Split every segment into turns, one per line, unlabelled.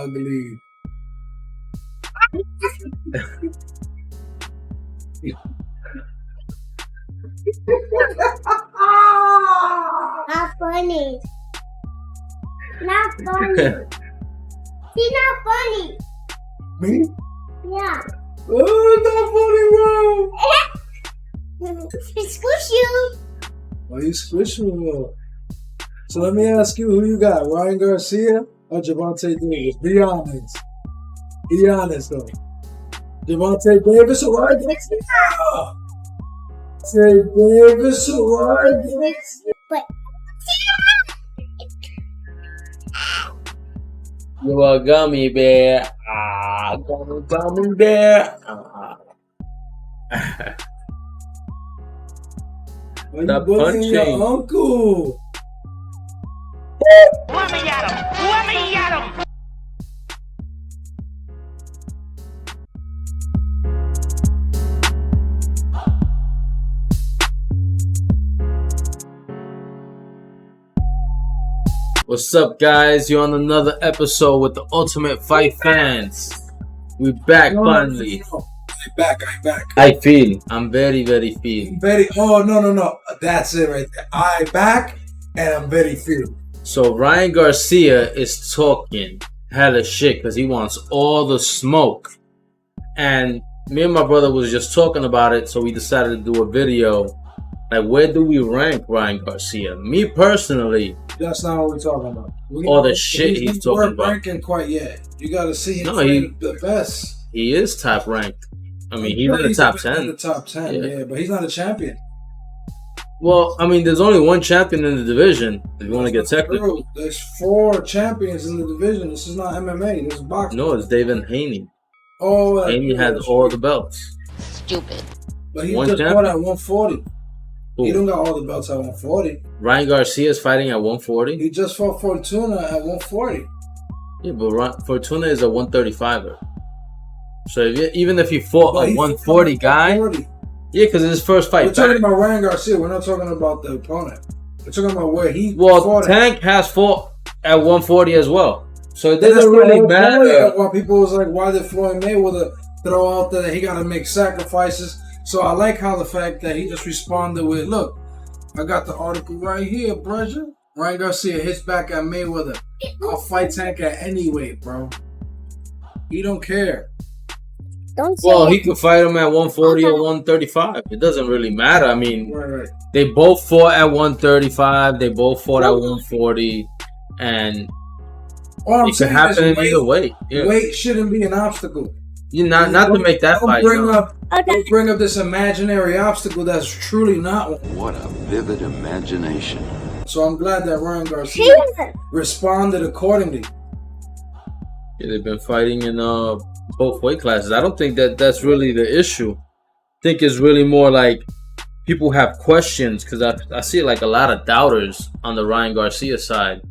ugly.
Not funny. Not funny. He's not funny.
Me?
Yeah.
Oh, not funny, bro.
Squish you.
Why you squishing me? So let me ask you, who you got? Ryan Garcia or Gervonta Davis? Be honest. Be honest, though. Gervonta Davis or Ryan Garcia? Say Davis or Ryan Garcia?
But
You a gummy bear. Gummy bear.
Why you
Stop
bullying your
punching.
uncle?
Let me at him! Let me at him!
What's up, guys? You're on another episode with the Ultimate Fight fans. We back finally.
I'm back.
I feel. I'm very, very feel.
No. That's it right there. I back and I'm very feeling.
So Ryan Garcia is talking hella shit because he wants all the smoke. And me and my brother was just talking about it, so we decided to do a video. Like, where do we rank Ryan Garcia? Me personally,
That's not what we're talking about.
all the shit he's talking
weren't
about.
ranking quite yet. You got to see him
No,
fight the best.
He is top ranked. I mean, he's in the top 10.
In the top 10,
Yeah.
yeah, but he's not a champion.
Well, I mean, there's only one champion in the division, if you want to get technical.
Bro, there's 4 champions in the division. This is not MMA. This is boxing.
No, it's David Haney.
Oh,
Haney has all the belts.
stupid.
But he
one
just
champion.
fought at 140.
Who?
He don't got all the belts at 140.
Ryan Garcia is fighting at 140.
He just fought Fortuna at 140.
Yeah, but Fortuna is a 135er. So even if he fought
But
a
he
140
fought
guy,
140.
yeah, because it's his first fight
We're talking
back.
about Ryan Garcia. We're not talking about the opponent. We're talking about where he
Well,
fought at.
Tank has fought at 140 as well. So it
And that's
doesn't
the
really
whole point
matter.
of why people was like, why did Floyd Mayweather throw out that he got to make sacrifices? So I like how the fact that he just responded with, look, I got the article right here, brother. Ryan Garcia hits back at Mayweather. I'll fight Tank at any weight, bro. He don't care.
Don't say
Well,
it.
he could fight him at 140 or 135. It doesn't really matter. I mean,
Right.
they both fought at 135. They both fought at 140. And
All I'm
it could
saying
happen in
is
either way. Yeah.
weight shouldn't be an obstacle.
You not to make that
Don't
fight.
bring
no.
up don't bring up this imaginary obstacle that's truly not one.
What a vivid imagination.
So I'm glad that Ryan Garcia
Here.
responded accordingly.
Yeah, they've been fighting in both weight classes. I don't think that's really the issue. I think it's really more like people have questions because I see like a lot of doubters on the Ryan Garcia side,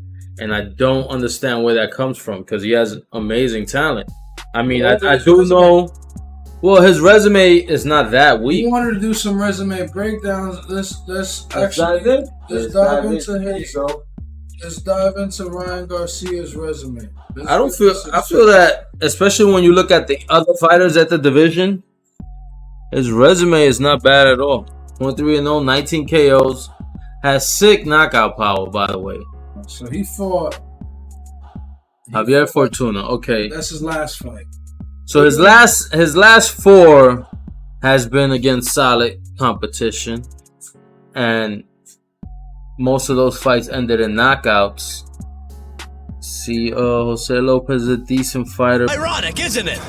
and I don't understand where that comes from because he has amazing talent. I mean, I do know. Well, his resume is not that
We
weak.
wanted to do some resume breakdowns. Let's
Let's
actually
dive in.
let's dive into his. Let's dive into Ryan Garcia's resume.
I feel that, especially when you look at the other fighters at the division, his resume is not bad at all. 1-3-0, 19 KOs, has sick knockout power, by the way.
So he fought.
Javier Fortuna, okay.
That's his last fight.
So his last 4 has been against solid competition, and most of those fights ended in knockouts. See, Jose Lopez is a decent fighter.
Ironic, isn't it?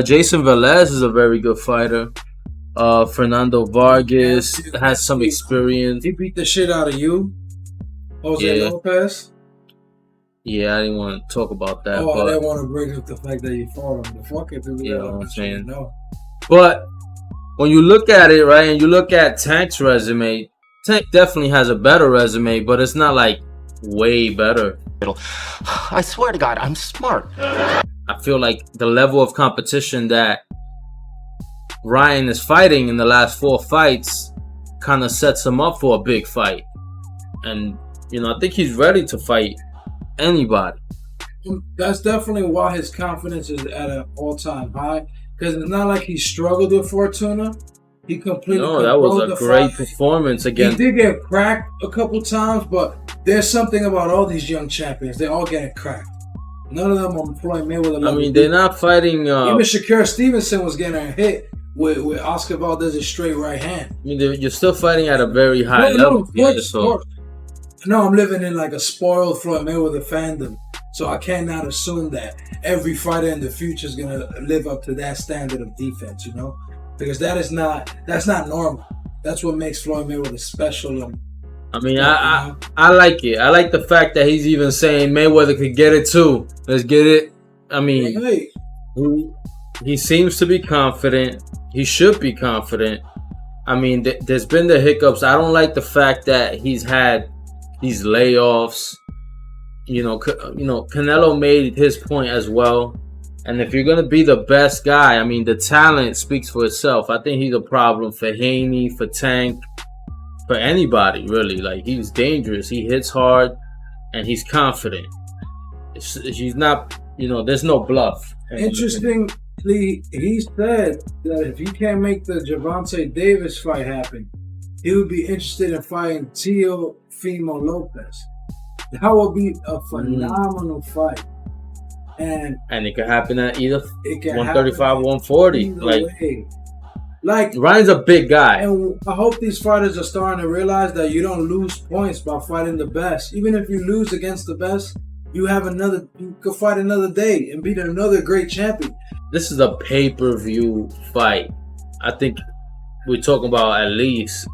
Jason Velez is a very good fighter. Fernando Vargas has some experience.
He beat the shit out of you, Jose
Yeah.
Lopez.
Yeah, I didn't want to talk about that,
Oh, I
but
didn't want to bring up the fact that you fought him. The fuck it, dude.
Yeah, I'm saying.
No.
But when you look at it, right, and you look at Tank's resume, Tank definitely has a better resume, but it's not like way better.
I swear to God, I'm smart.
I feel like the level of competition that Ryan is fighting in the last 4 fights kind of sets him up for a big fight. And, I think he's ready to fight anybody.
That's definitely why his confidence is at an all-time high. Because it's not like he struggled with Fortuna. He completely
No, that was a great
fight.
performance
He
against.
did get cracked a couple times, but there's something about all these young champions. They all getting cracked. None of them are Floyd Mayweather.
I mean, they're not fighting.
Even Shakur Stevenson was getting hit with Oscar Valdez's straight right hand.
I mean, you're still fighting at a very high level.
No, I'm living in like a spoiled Floyd Mayweather fandom, so I cannot assume that every fighter in the future is gonna live up to that standard of defense, you know, because that's not normal. That's what makes Floyd Mayweather special.
I mean, I like it. I like the fact that he's even saying Mayweather could get it too. Let's get it. I mean,
hey.
He seems to be confident. He should be confident. I mean, there's been the hiccups. I don't like the fact that he's had these layoffs. You know, Canelo made his point as well. And if you're gonna be the best guy, I mean, the talent speaks for itself. I think he's a problem for Haney, for Tank, for anybody really. Like, he's dangerous. He hits hard, and he's confident. He's not. You know, there's no bluff.
Interestingly, he said that if he can't make the Gervonta Davis fight happen, he would be interested in fighting Teofimo Lopez. That would be a phenomenal fight. And
it could happen at either 135, 140.
Like
Ryan's a big guy.
And I hope these fighters are starting to realize that you don't lose points by fighting the best. Even if you lose against the best, you could fight another day and beat another great champion.
This is a pay-per-view fight. I think we're talking about at least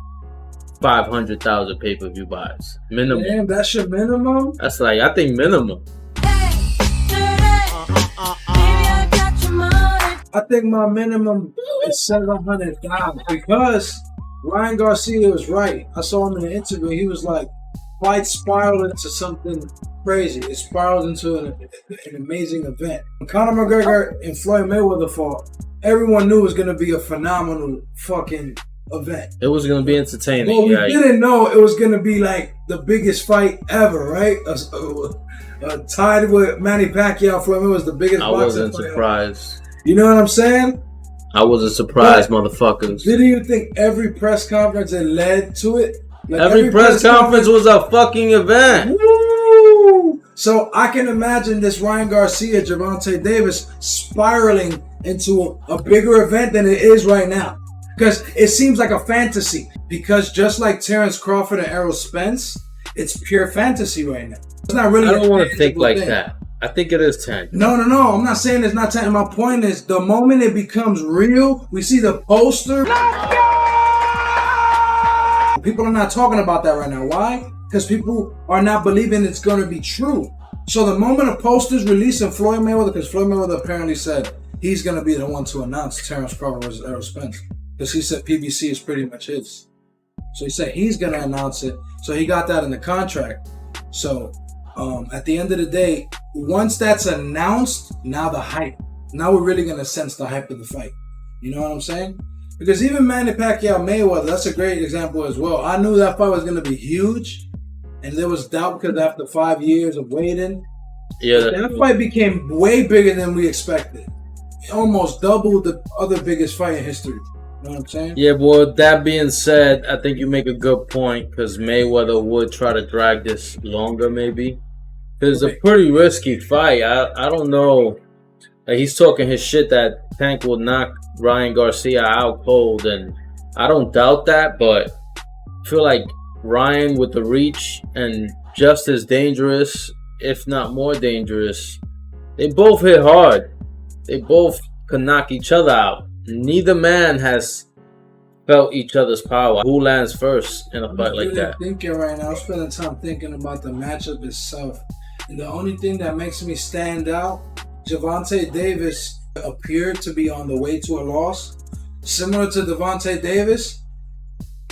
500,000 pay-per-view buys. Minimum.
Damn, that's your minimum?
That's like, I think minimum.
I think my minimum is 700,000 because Ryan Garcia was right. I saw him in an interview. He was like, fight spiraled into something crazy. It spiraled into an amazing event. When Conor McGregor and Floyd Mayweather fought, everyone knew it was going to be a phenomenal fucking event.
It was going to be entertaining.
Well, we didn't know it was going to be like the biggest fight ever, right? Tied with Manny Pacquiao. Floyd Mayweather was the biggest boxing fight.
I wasn't surprised.
You know what I'm saying?
I wasn't surprised, motherfuckers.
Didn't you think every press conference that led to it?
Like every press conference was a fucking event.
Woo! So I can imagine this Ryan Garcia, Gervonta Davis spiraling into a bigger event than it is right now. Because it seems like a fantasy. Because just like Terrence Crawford and Errol Spence, it's pure fantasy right now. It's not really.
I don't want to think like that. I think it is 10.
No. I'm not saying it's not 10. My point is, the moment it becomes real, we see the poster. People are not talking about that right now. Why? Because people are not believing it's going to be true. So the moment a poster's releasing Floyd Mayweather, because Floyd Mayweather apparently said he's going to be the one to announce Terrence Crawford versus Errol Spence. Because he said PBC is pretty much his. So he said he's going to announce it. So he got that in the contract. So at the end of the day, once that's announced, now the hype. Now we're really going to sense the hype of the fight. You know what I'm saying? Because even Manny Pacquiao Mayweather, that's a great example as well. I knew that fight was going to be huge. And there was doubt because after 5 years of waiting, that fight became way bigger than we expected. It almost doubled the other biggest fight in history. You know what I'm saying? Yeah,
well, that being said, I think you make a good point because Mayweather would try to drag this longer maybe. Because it's a pretty risky fight. I don't know. Like, he's talking his shit that Tank will knock Ryan Garcia out cold, and I don't doubt that, but I feel like Ryan with the reach and just as dangerous, if not more dangerous. They both hit hard. They both can knock each other out. Neither man has felt each other's power. Who lands first in a fight like that?
I'm thinking right now. I'm spending time thinking about the matchup itself. And the only thing that makes me stand out, Gervonta Davis appeared to be on the way to a loss. Similar to Devontae Davis.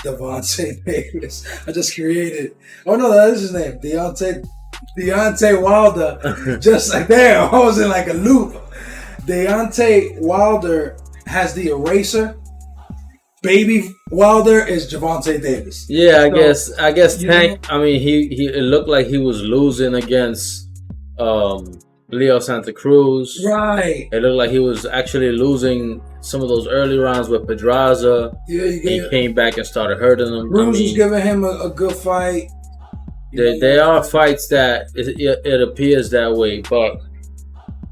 I just created. Oh no, that is his name. Deontay Wilder. Just like that. I was in like a loop. Deontay Wilder has the eraser. Baby Wilder is Gervonta Davis.
Yeah, I guess Tank. I mean, he it looked like he was losing against Leo Santa Cruz.
Right.
It looked like he was actually losing some of those early rounds with Pedraza.
Yeah,
He came back and started hurting him.
Cruz was giving him a good fight.
There are fights that it appears that way, but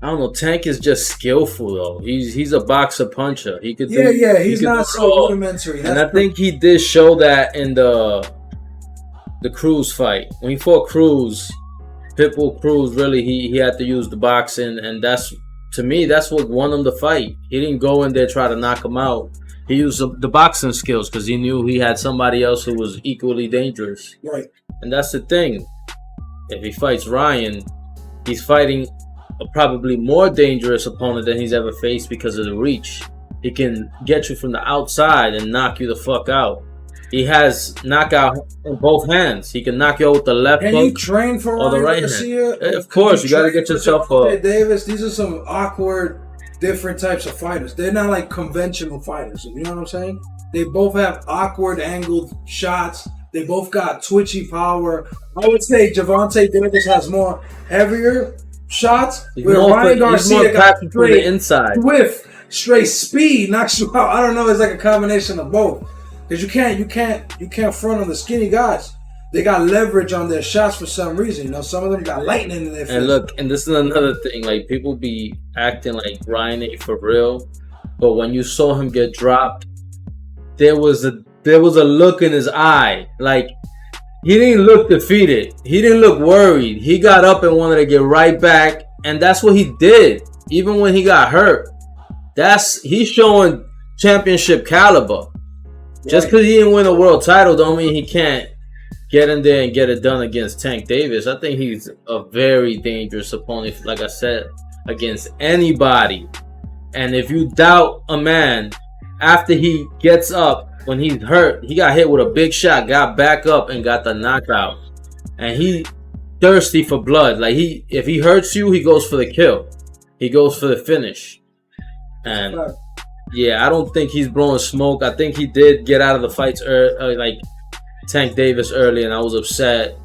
I don't know. Tank is just skillful though. He's a boxer puncher. He could.
He's not so rudimentary.
And I think he did show that in the Cruz fight when he fought Cruz. Pitbull Cruz, really, he had to use the boxing, and that's, to me, that's what won him the fight. He didn't go in there try to knock him out. He used the boxing skills because he knew he had somebody else who was equally dangerous.
Right.
And that's the thing. If he fights Ryan, he's fighting a probably more dangerous opponent than he's ever faced because of the reach. He can get you from the outside and knock you the fuck out. He has knockout in both hands. He can knock you out with the left hook.
Can you train for
or the right
Garcia?
hand. Of course, you got to get yourself up.
Davis, these are some awkward, different types of fighters. They're not like conventional fighters. You know what I'm saying? They both have awkward angled shots. They both got twitchy power. I would say Gervonta Davis has more heavier shots. Where Ryan Garcia got straight
inside.
Straight speed knocks you out. I don't know. It's like a combination of both. Because you can't front on the skinny guys. They got leverage on their shots for some reason. You know, some of them got lightning in their face.
And look, and this is another thing. Like, people be acting like Ryan ain't for real, but when you saw him get dropped, there was a look in his eye. Like, he didn't look defeated. He didn't look worried. He got up and wanted to get right back, and that's what he did. Even when he got hurt, he's showing championship caliber. Just because he didn't win a world title don't mean he can't get in there and get it done against Tank Davis. I think he's a very dangerous opponent, like I said, against anybody. And if you doubt a man, after he gets up, when he's hurt, he got hit with a big shot, got back up and got the knockout. And he thirsty for blood. Like, if he hurts you, he goes for the kill. He goes for the finish. And yeah, I don't think he's blowing smoke. I think he did get out of the fights like Tank Davis early, and I was upset,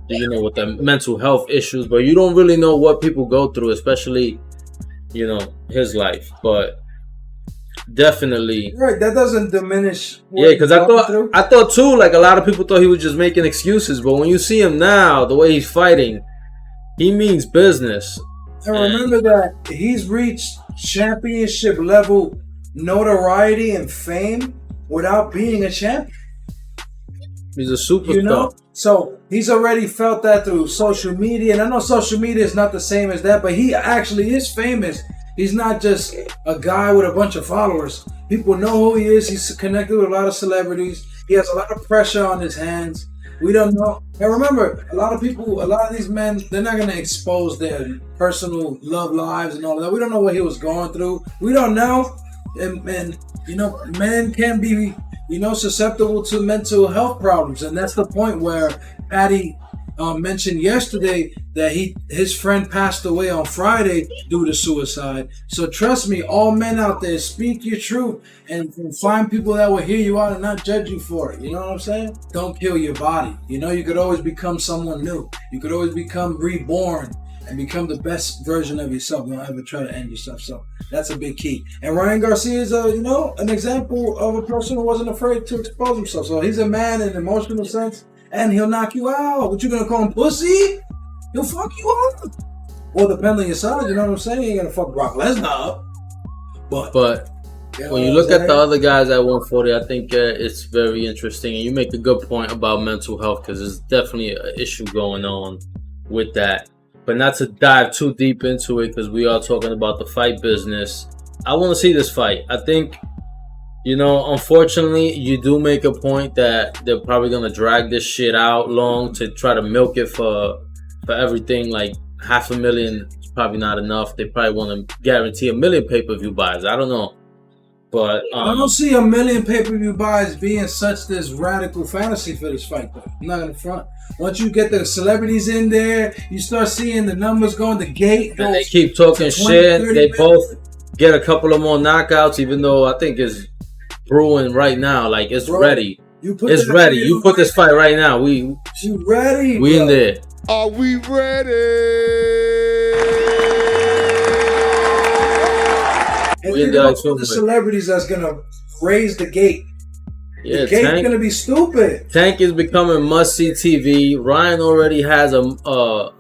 you know, with the mental health issues. But you don't really know what people go through, especially, you know, his life. But definitely,
right. That doesn't diminish.
Yeah, because I thought too, like, a lot of people thought he was just making excuses. But when you see him now, the way he's fighting, he means business.
And remember that he's reached championship level notoriety and fame without being a champion.
He's a superstar.
You know? So he's already felt that through social media. And I know social media is not the same as that, but he actually is famous. He's not just a guy with a bunch of followers. People know who he is. He's connected with a lot of celebrities. He has a lot of pressure on his hands. We don't know. And remember, a lot of these men, they're not going to expose their personal love lives and all of that. We don't know what he was going through. We don't know. And you know, men can be, you know, susceptible to mental health problems, and that's the point where Patty mentioned yesterday that his friend passed away on Friday due to suicide. So trust me, all men out there, speak your truth and find people that will hear you out and not judge you for it. You know what I'm saying? Don't kill your body. You know, you could always become someone new. You could always become reborn and become the best version of yourself. Don't ever try to end yourself. So that's a big key. And Ryan Garcia is an example of a person who wasn't afraid to expose himself. So he's a man in an emotional sense, and he'll knock you out. What you gonna call him, pussy? He'll fuck you up. Well, depending on your side, you know what I'm saying? He ain't gonna fuck Brock Lesnar up. But
when you look at the other guys at 140, I think it's very interesting. And you make a good point about mental health, because there's definitely an issue going on with that. But not to dive too deep into it, because we are talking about the fight business. I want to see this fight. I think, you know, unfortunately, you do make a point that they're probably going to drag this shit out long to try to milk it for everything. Like, 500,000 is probably not enough. They probably want to guarantee 1 million pay-per-view buys. I don't know. But
I don't see 1 million pay-per-view buys being such this radical fantasy for this fight, though. I'm not gonna front. Once you get the celebrities in there, you start seeing the numbers going. The gate goes,
and they keep talking 20, shit. They both get a couple of more knockouts, even though I think it's brewing right now. Like, it's ready. It's ready. You put this fight right now. You
ready?
We in there.
Are we ready?
And
We
think
did like
about all the
so much.
celebrities that's gonna raise the gate.
Yeah,
The gate's
Tank.
gonna be stupid.
Tank is becoming must-see TV. Ryan already has a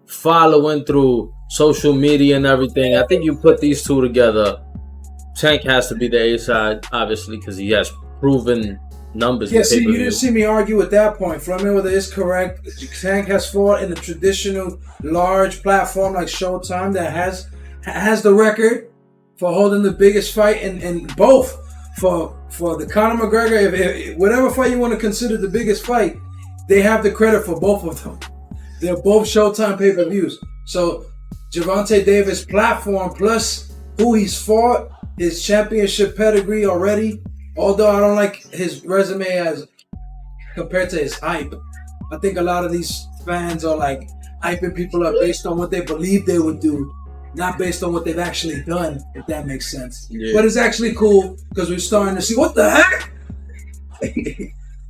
following through social media and everything. I think you put these two together. Tank has to be the A side, obviously, because he has proven numbers.
Yeah,
in
see, you
pay-per-view.
didn't see me argue at that point. Floyd Mayweather is correct. Tank has fought in a traditional large platform like Showtime that has the record for holding the biggest fight in both for the Conor McGregor. If whatever fight you want to consider the biggest fight, they have the credit for both of them. They're both Showtime pay-per-views. So Gervonta Davis' platform plus who he's fought, his championship pedigree already. Although I don't like his resume as compared to his hype. I think a lot of these fans are like hyping people up based on what they believe they would do, not based on what they've actually done, if that makes sense.
Yeah.
But it's actually cool because we're starting to see, what the heck?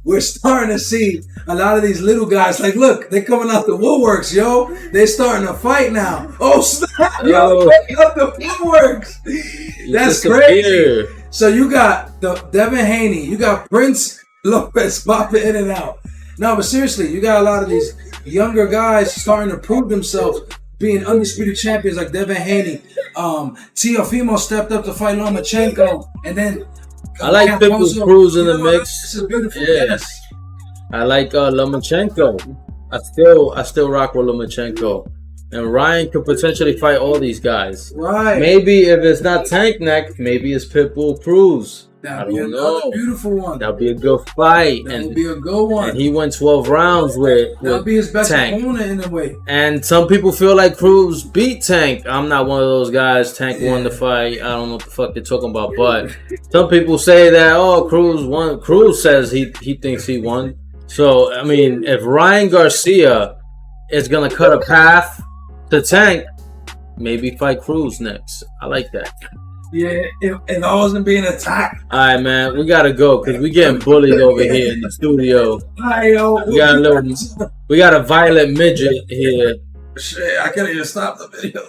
We're starting to see a lot of these little guys, like, look, they're coming out the woodworks, yo. They're starting to fight now. Oh, snap, yo, coming out the woodworks. That's crazy. So you got the Devin Haney, you got Prince Lopez popping in and out. No, but seriously, you got a lot of these younger guys starting to prove themselves, being undisputed champions like Devin Haney. Teofimo stepped up to fight Lomachenko, and then
I like Pitbull Cruz in the mix.
This is beautiful.
Yeah.
Yes.
I like Lomachenko. I still rock with Lomachenko. And Ryan could potentially fight all these guys.
Right.
Maybe if it's not Tank neck, maybe it's Pitbull Cruz. I
That'd be
don't
another
know.
beautiful one.
That'll be a good fight.
That would be a good one.
And he went 12 rounds with
That'll be his best
Tank.
opponent in a way.
And some people feel like Cruz beat Tank. I'm not one of those guys. Tank won the fight. I don't know what the fuck they're talking about. But some people say that, Cruz won. Cruz says he thinks he won. So, I mean, if Ryan Garcia is going to cut a path to Tank, maybe fight Cruz next. I like that.
Yeah, if I wasn't being attacked.
All right, man. We got to go because we getting bullied over here in the studio. We got a violent midget here.
Shit, I can't even stop the video.